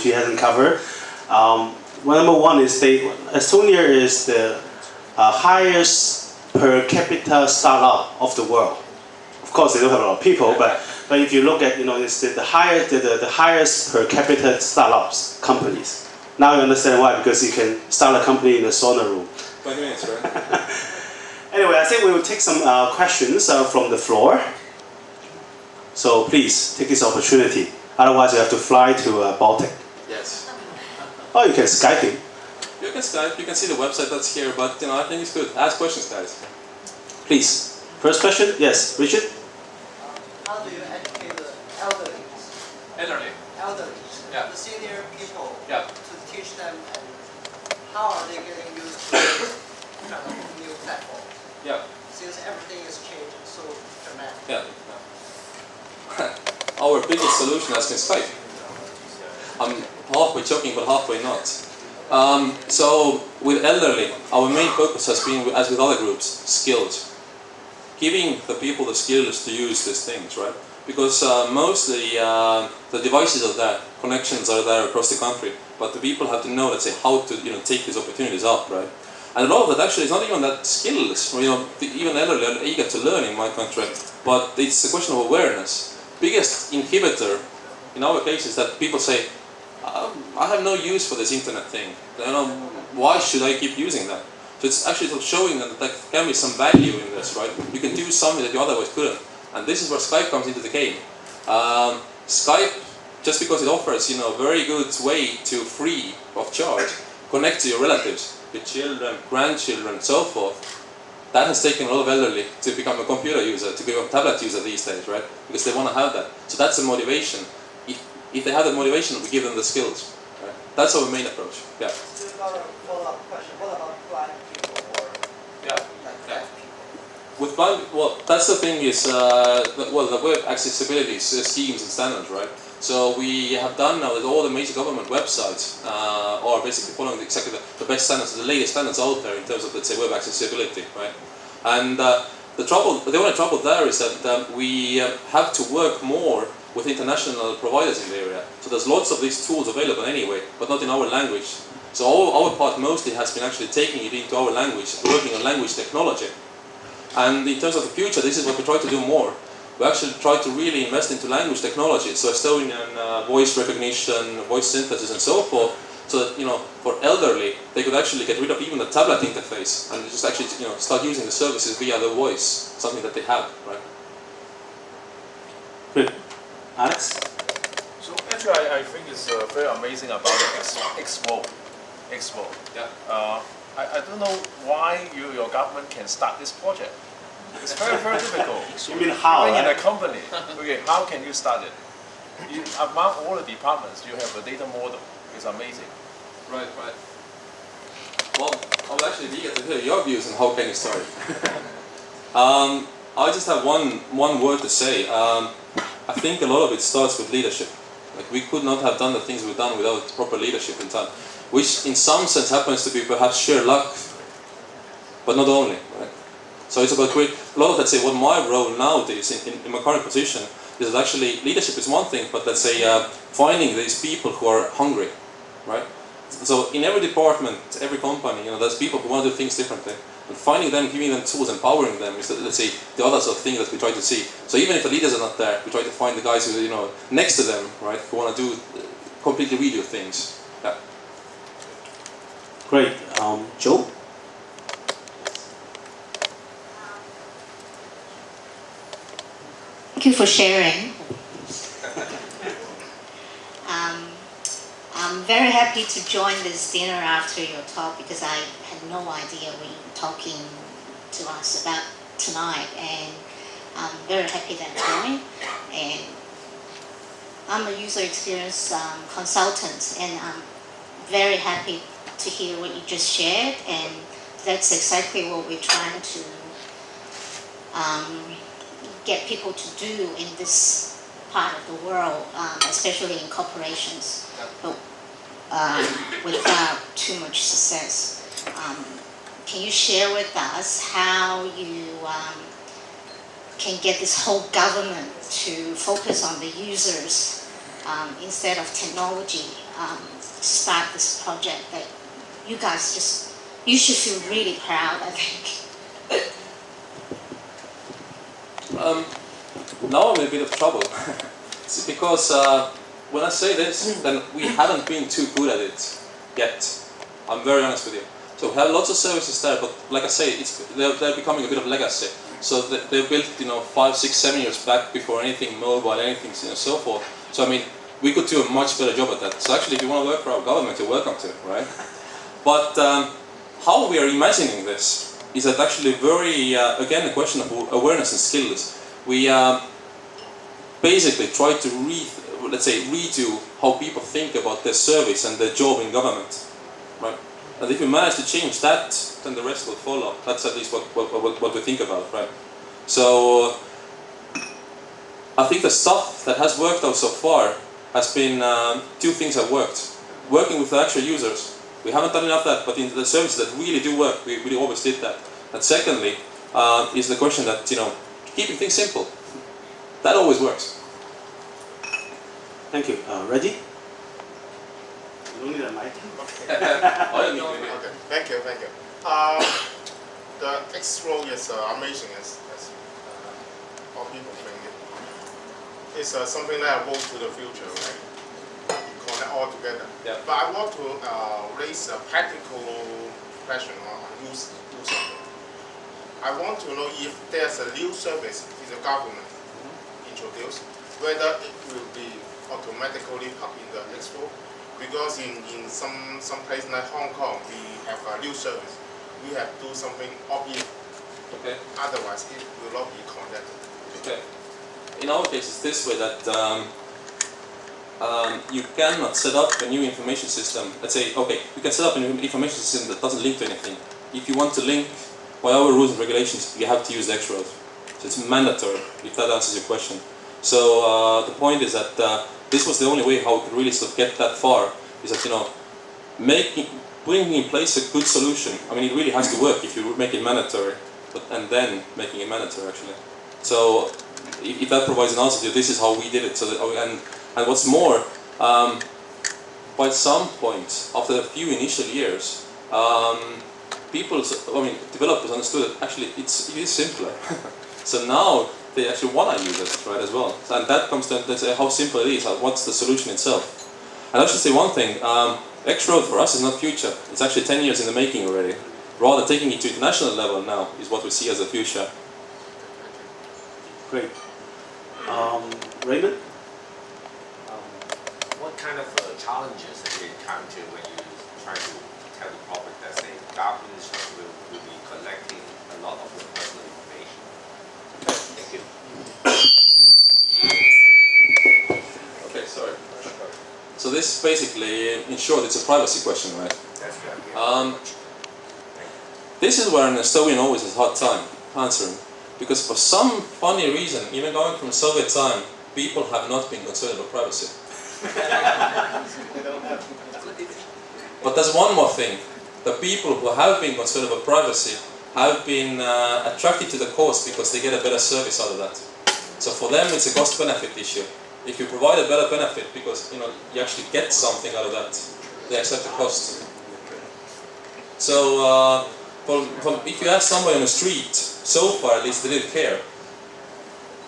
she hasn't covered. Number one is Estonia is the highest per capita startup of the world. Of course, they don't have a lot of people, but if you look at, it's the highest per capita startups companies. Now you understand why, because you can start a company in a sauna room. 20 minutes, right? Anyway, I think we will take some questions from the floor. So please take this opportunity. Otherwise, you have to fly to Baltic. Yes. Oh, you can Skype him. You can Skype. You can see the website that's here. But I think it's good. Ask questions, guys. Please. First question. Yes, Richard. How do you educate the elderly? Elderly. Yeah. The senior people. Yeah. To teach them, and how are they getting used to this new platform? Yeah. Since everything is changing so dramatically. Yeah. Our biggest solution has been Skype. I'm halfway joking, but halfway not. So with elderly, our main focus has been, as with other groups, skills. Giving the people the skills to use these things, right? Because mostly the devices are there, connections are there across the country, but the people have to know, let's say, how to take these opportunities up, right? And a lot of that actually is not even that skills, even elderly are eager to learn in my country, but it's a question of awareness. Biggest inhibitor in our case is that people say, I have no use for this internet thing. Why should I keep using that? So it's actually sort of showing that there can be some value in this, right? You can do something that you otherwise couldn't. And this is where Skype comes into the game. Skype, just because it offers, a very good way to free of charge, connect to your relatives, your children, grandchildren, so forth. That has taken a lot of elderly to become a computer user, to become a tablet user these days, right? Because they want to have that. So that's a motivation. If they have that motivation, we give them the skills. Right? That's our main approach. Yeah. Just another follow-up question. What about blind people or deaf people? With blind, that's the thing is, the web accessibility schemes and standards, right? So we have done now that all the major government websites are basically following exactly the best standards, the latest standards out there in terms of, let's say, web accessibility, right? And the only trouble there is that we have to work more with international providers in the area. So there's lots of these tools available anyway, but not in our language. So our part mostly has been actually taking it into our language, working on language technology. And in terms of the future, this is what we try to do more. We actually try to really invest into language technology, so Estonian voice recognition, voice synthesis and so forth, so that, for elderly, they could actually get rid of even the tablet interface and just actually, start using the services via the voice, something that they have, right? Good. Alex? So actually, I think it's very amazing about the Expo. Yeah. I don't know why your government can start this project. It's very, very difficult. You mean how? Even in Right? a company, okay, how can you start it? Among all the departments, you have a data model. It's amazing. Right. Well, I would actually be eager to hear your views on how can you start. I just have one word to say. I think a lot of it starts with leadership. Like, we could not have done the things we've done without proper leadership in time, which in some sense happens to be perhaps sheer luck, but not only, right? So it's about a lot of, let's say, what my role nowadays in my current position is that actually leadership is one thing, but let's say finding these people who are hungry, right? So in every department, every company, there's people who want to do things differently. And finding them, giving them tools, empowering them is, let's say, the other sort of thing that we try to see. So even if the leaders are not there, we try to find the guys who, next to them, right, who want to do completely redo things. Yeah. Great. Joe? Thank you for sharing. I'm very happy to join this dinner after your talk because I had no idea what you were talking to us about tonight, and I'm very happy that I joined. And I'm a user experience consultant, and I'm very happy to hear what you just shared, and that's exactly what we're trying to get people to do in this part of the world, especially in corporations, but without too much success. Can you share with us how you can get this whole government to focus on the users instead of technology? start this project that you guys you should feel really proud, I think. Now I'm in a bit of trouble. It's because when I say this, then we haven't been too good at it yet. I'm very honest with you. So we have lots of services there, but like I say, they're becoming a bit of legacy. So they're built, 5, 6, 7 years back before anything mobile, anything, so forth. So I mean, we could do a much better job at that. So actually, if you want to work for our government, you're welcome to, right? But how we are imagining this is that actually very, again, a question of awareness and skills. We basically try to redo how people think about their service and their job in government, right? And if we manage to change that, then the rest will follow. That's at least what we think about, right? So I think the stuff that has worked out so far has been two things have worked. Working with the actual users. We haven't done enough of that, but in the services that really do work, we really always did that. And secondly, is the question that, keeping things simple. That always works. Thank you. Ready? You don't need a mic. Okay, thank you. The X-Road is amazing as all people think it. It's something that will go to the future, right? Connect all together. Yeah. But I want to raise a practical question on use something. I want to know if there's a new service in the government introduced, whether it will be automatically put in the X-Road. Because in some places like Hong Kong, we have a new service. We have to do something obvious. Okay. Otherwise, it will not be connected. Okay. In our case, it's this way that you cannot set up a new information system. Let's say, okay, you can set up an information system that doesn't link to anything. If you want to link, by our rules and regulations, you have to use the X-Road. So it's mandatory, if that answers your question. So the point is that this was the only way how we could really sort of get that far, is that, putting in place a good solution. I mean, it really has to work if you make it mandatory, and then making it mandatory, actually. So if that provides an answer to you, this is how we did it. So that, and what's more, by some point, after a few initial years, developers understood that actually it is simpler. So now they actually want to use it, right, as well. And that comes to how simple it is, what's the solution itself. And I should say one thing, X-Road for us is not future. It's actually 10 years in the making already. Rather, taking it to international level now is what we see as a future. Great. Raymond? What kind of challenges have you encountered when you try to tell the public that, say, government will be collecting a lot of your personal information? Thank you. Okay, sorry. So this basically, in short, it's a privacy question, right? That's correct. This is where an Estonian always has a hard time answering. Because for some funny reason, even going from Soviet time, people have not been concerned about privacy. But there's one more thing. The people who have been concerned about privacy have been attracted to the cause because they get a better service out of that. So for them, it's a cost-benefit issue. If you provide a better benefit because you actually get something out of that, they accept the cost. So if you ask somebody on the street, so far at least they didn't care.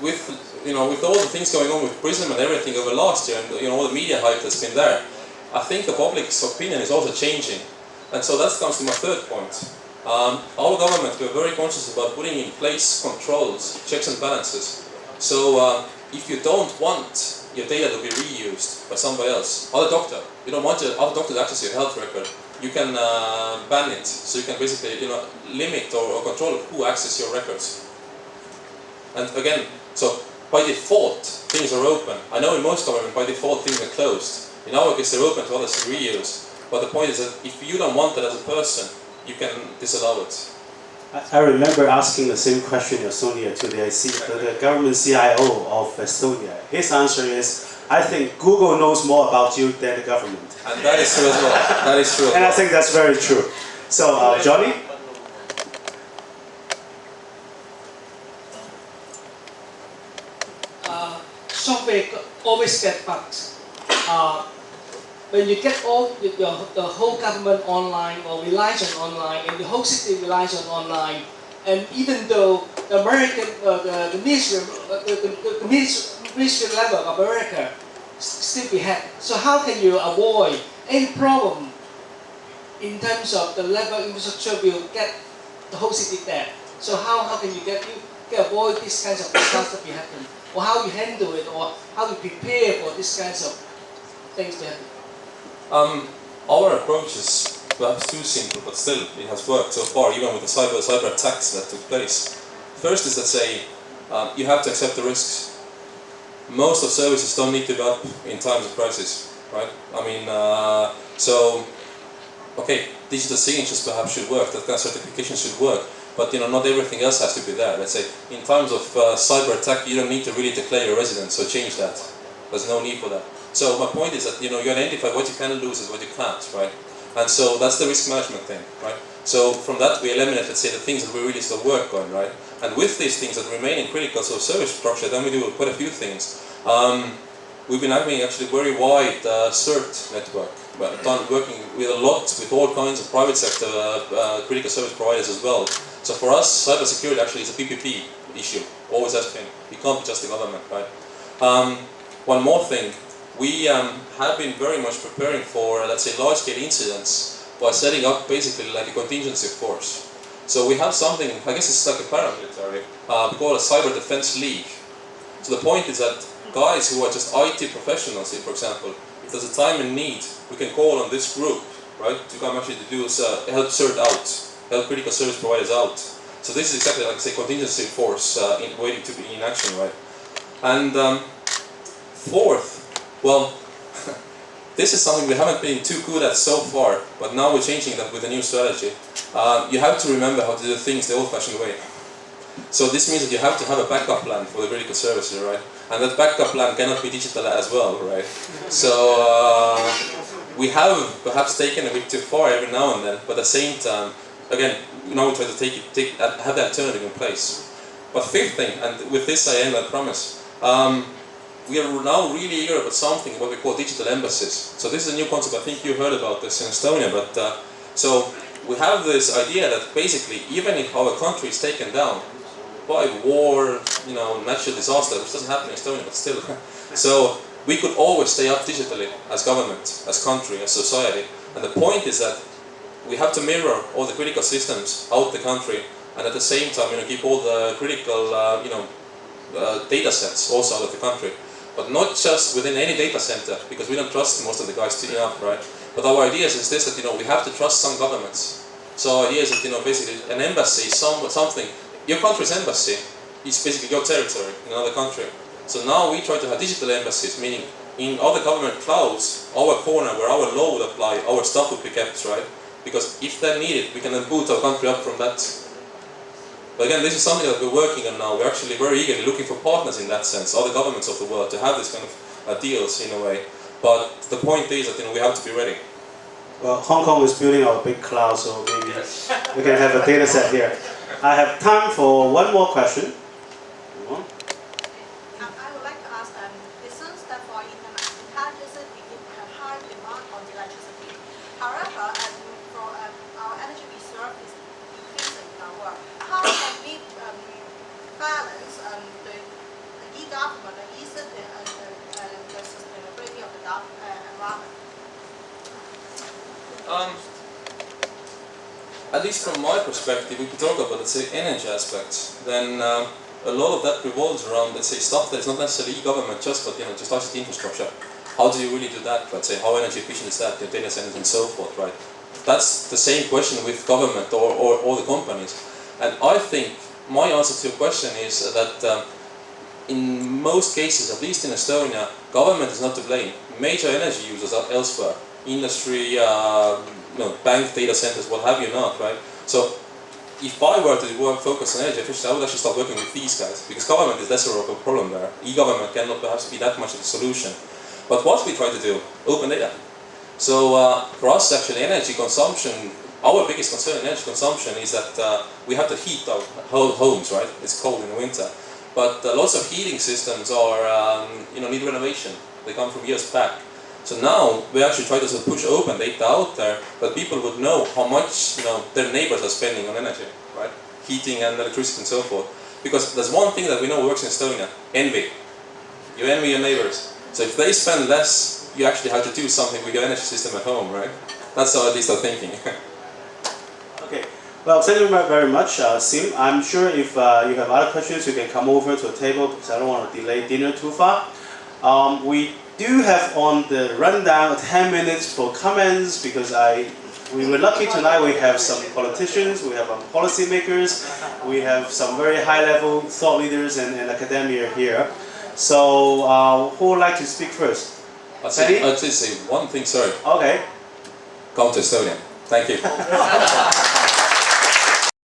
With all the things going on with Prism and everything over last year, and all the media hype that's been there, I think the public's opinion is also changing. And so that comes to my third point. Our government, we're very conscious about putting in place controls, checks and balances. So if you don't want your data to be reused by somebody else, other doctor, you don't want other doctor to access your health record, you can ban it. So you can basically limit or control who accesses your records. And again, so by default, things are open. I know in most government, by default, things are closed. In our case, they're open to others to reuse. But the point is that if you don't want it as a person, you can disallow it. I remember asking the same question in Estonia to the government CIO of Estonia. His answer is, I think Google knows more about you than the government. And that is true as well. That is true as And I well. think that's very true. So, Johnny? Software always get bugs. when you get all the whole government online or relies on online, and the whole city relies on online, and even though the American, the ministry level of America still be hacked, so how can you avoid any problem in terms of the level infrastructure will get the whole city there? So how can you avoid these kinds of disasters to happen, or how you handle it, or how you prepare for these kinds of things to happen? Our approach is perhaps too simple, but still it has worked so far, even with the cyber attacks that took place. First is, let's say, you have to accept the risks. Most of services don't need to be up in times of crisis, right? I mean, so, okay, digital signatures perhaps should work, that kind of certification should work, but not everything else has to be there. Let's say, in times of cyber attack, you don't need to really declare your residence, so change that. There's no need for that. So my point is that you identify what you can lose and what you can't, right? And so that's the risk management thing, right? So from that we eliminate, let's say, the things that we really still work on, right? And with these things that remain in critical sort of service structure, then we do quite a few things. We've been having actually very wide CERT network, working with a lot with all kinds of private sector critical service providers as well. So for us, cybersecurity actually is a PPP issue, always has been. It can't be just the government, right? One more thing, we have been very much preparing for, let's say, large-scale incidents by setting up basically like a contingency force. So we have something, I guess it's like a paramilitary, we call a cyber defense league. So the point is that guys who are just IT professionals, for example, if there's a time in need, we can call on this group, right, to come actually to do help CERT out, help critical service providers out. So this is exactly like, say, contingency force waiting to be in action, right? And fourth, well, this is something we haven't been too good at so far, but now we're changing that with a new strategy. You have to remember how to do things the old-fashioned way. So this means that you have to have a backup plan for the critical services, right? And that backup plan cannot be digital as well, right? So we have perhaps taken a bit too far every now and then, but at the same time, again, now we try to have that alternative in place. But fifth thing, and with this I end, I promise. We are now really eager about something what we call digital embassies. So this is a new concept. I think you heard about this in Estonia, but so we have this idea that basically, even if our country is taken down by war, natural disaster, which doesn't happen in Estonia, but still, so we could always stay up digitally as government, as country, as society. And the point is that we have to mirror all the critical systems out the country, and at the same time, keep all the critical, data sets also out of the country. But not just within any data center, because we don't trust most of the guys enough, right? But our idea is this, that we have to trust some governments. So our idea is that basically an embassy, something. Your country's embassy is basically your territory in another country. So now we try to have digital embassies, meaning in other government clouds, our corner where our law would apply, our stuff would be kept, right? Because if they're needed, we can then boot our country up from that. But again, this is something that we're working on now. We're actually very eagerly looking for partners in that sense, other governments of the world, to have this kind of deals in a way. But the point is that we have to be ready. Well, Hong Kong is building our big cloud, so maybe we can have a data set here. I have time for one more question. I would like to ask, it seems that for intelligence, we have a high demand on electricity. However, for our energy reserve is decreasing in our world. How can we balance the e-government and the sustainability of the environment? At least from my perspective, if we talk about, let's say, energy aspects, then a lot of that revolves around, let's say, stuff that is not necessarily e-government just, but just ICT infrastructure. How do you really do that? Let's say, how energy efficient is that? Your data centers and so forth, right? That's the same question with government or the companies. And I think my answer to your question is that in most cases, at least in Estonia, government is not to blame. Major energy users are elsewhere. Industry, bank data centers, what have you not, right? So if I were to focus on energy efficiency, I would actually start working with these guys, because government is less of a problem there. E-government cannot perhaps be that much of a solution. But what we try to do, open data. So for us, actually, energy consumption, our biggest concern in energy consumption is that we have to heat our homes, right? It's cold in the winter. But lots of heating systems are, need renovation. They come from years back. So now we actually try to sort of push open data out there that people would know how much their neighbors are spending on energy, right? Heating and electricity and so forth. Because there's one thing that we know works in Estonia: envy. You envy your neighbors. So if they spend less, you actually have to do something with your energy system at home, right? That's how at least I'm thinking. Okay. Well, thank you very much, Siim. I'm sure if you have other questions, you can come over to a table because I don't want to delay dinner too far. We do have on the rundown 10 minutes for comments because we were lucky tonight. We have some politicians, we have policymakers, we have some very high-level thought leaders and academia here. So, who would like to speak first? I'd say one thing, sorry. Okay. Come to Estonia. Thank you.